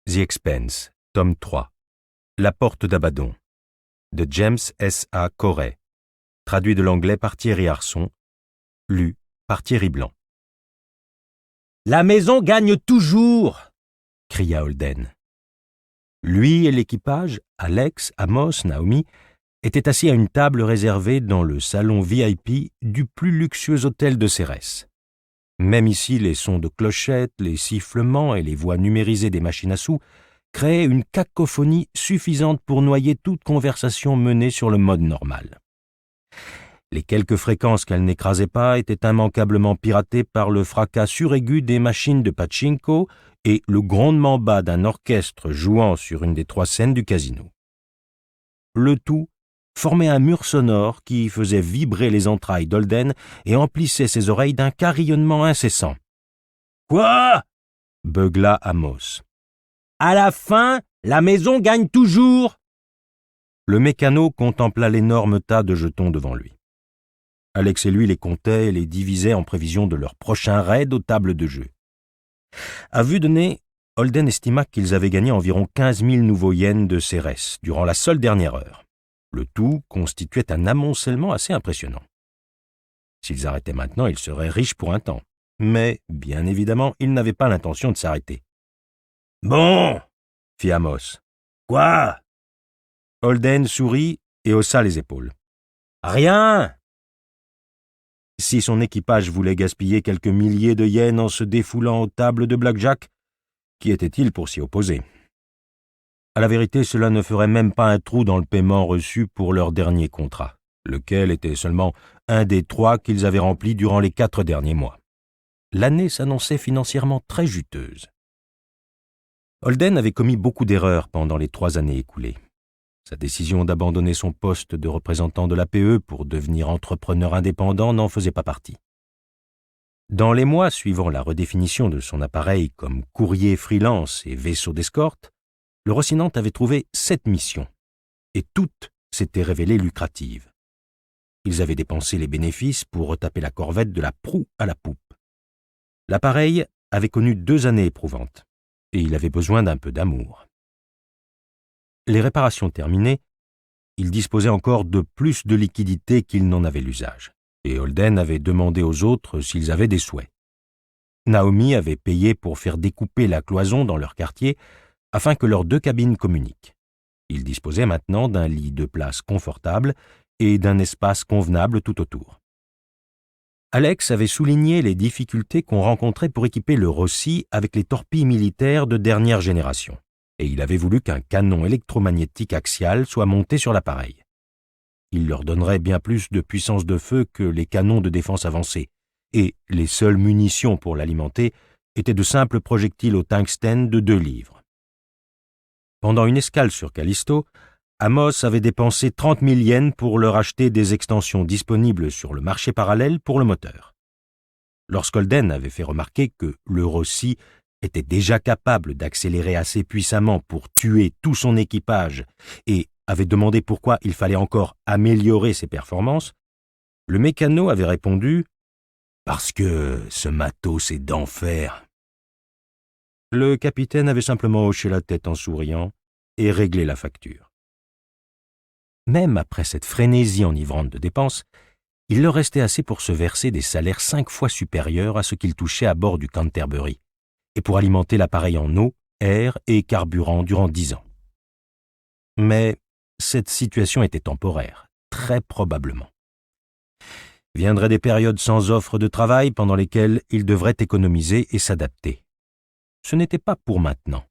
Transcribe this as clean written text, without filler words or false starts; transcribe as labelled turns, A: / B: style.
A: The Expanse, tome 3. La porte d'Abaddon, de James S. A. Corey, traduit de l'anglais par Thierry Arson, lu par Thierry Blanc.
B: « La maison gagne toujours !»
A: cria Holden. Lui et l'équipage, Alex, Amos, Naomi, étaient assis à une table réservée dans le salon VIP du plus luxueux hôtel de Cérès. Même ici, les sons de clochettes, les sifflements et les voix numérisées des machines à sous créaient une cacophonie suffisante pour noyer toute conversation menée sur le mode normal. Les quelques fréquences qu'elle n'écrasait pas étaient immanquablement piratées par le fracas suraigu des machines de pachinko et le grondement bas d'un orchestre jouant sur une des 3 scènes du casino. Le tout formait un mur sonore qui faisait vibrer les entrailles d'Holden et emplissait ses oreilles d'un carillonnement incessant.
B: « Quoi ?»
A: beugla Amos.
B: « À la fin, la maison gagne toujours !»
A: Le mécano contempla l'énorme tas de jetons devant lui. Alex et lui les comptaient et les divisaient en prévision de leur prochain raid aux tables de jeu. À vue de nez, Holden estima qu'ils avaient gagné environ 15 000 nouveaux yens de Cérès durant la seule dernière heure. Le tout constituait un amoncellement assez impressionnant. S'ils arrêtaient maintenant, ils seraient riches pour un temps. Mais, bien évidemment, ils n'avaient pas l'intention de s'arrêter.
B: « Bon !»
A: fit Amos.
B: « Quoi ?»
A: Holden sourit et haussa les épaules.
B: « Rien !»
A: Si son équipage voulait gaspiller quelques milliers de yens en se défoulant aux tables de blackjack, qui était-il pour s'y opposer ? À la vérité, cela ne ferait même pas un trou dans le paiement reçu pour leur dernier contrat, lequel était seulement un des 3 qu'ils avaient remplis durant les 4 derniers mois. L'année s'annonçait financièrement très juteuse. Holden avait commis beaucoup d'erreurs pendant les 3 années écoulées. Sa décision d'abandonner son poste de représentant de l'APE pour devenir entrepreneur indépendant n'en faisait pas partie. Dans les mois suivant la redéfinition de son appareil comme courrier freelance et vaisseau d'escorte, le Rocinante avait trouvé 7 missions, et toutes s'étaient révélées lucratives. Ils avaient dépensé les bénéfices pour retaper la corvette de la proue à la poupe. L'appareil avait connu 2 années éprouvantes, et il avait besoin d'un peu d'amour. Les réparations terminées, il disposait encore de plus de liquidités qu'il n'en avait l'usage, et Holden avait demandé aux autres s'ils avaient des souhaits. Naomi avait payé pour faire découper la cloison dans leur quartier afin que leurs 2 cabines communiquent. Ils disposaient maintenant d'un lit de place confortable et d'un espace convenable tout autour. Alex avait souligné les difficultés qu'on rencontrait pour équiper le Rossi avec les torpilles militaires de dernière génération, et il avait voulu qu'un canon électromagnétique axial soit monté sur l'appareil. Il leur donnerait bien plus de puissance de feu que les canons de défense avancés, et les seules munitions pour l'alimenter étaient de simples projectiles au tungstène de 2 livres. Pendant une escale sur Callisto, Amos avait dépensé 30 000 yens pour leur acheter des extensions disponibles sur le marché parallèle pour le moteur. Lorsqu'Holden avait fait remarquer que le Rossi était déjà capable d'accélérer assez puissamment pour tuer tout son équipage et avait demandé pourquoi il fallait encore améliorer ses performances, le mécano avait répondu « Parce que ce matos est d'enfer ». Le capitaine avait simplement hoché la tête en souriant et réglé la facture. Même après cette frénésie enivrante de dépenses, il leur restait assez pour se verser des salaires 5 fois supérieurs à ce qu'ils touchaient à bord du Canterbury, et pour alimenter l'appareil en eau, air et carburant durant 10 ans. Mais cette situation était temporaire, très probablement. Viendraient des périodes sans offre de travail pendant lesquelles ils devraient économiser et s'adapter. Ce n'était pas pour maintenant.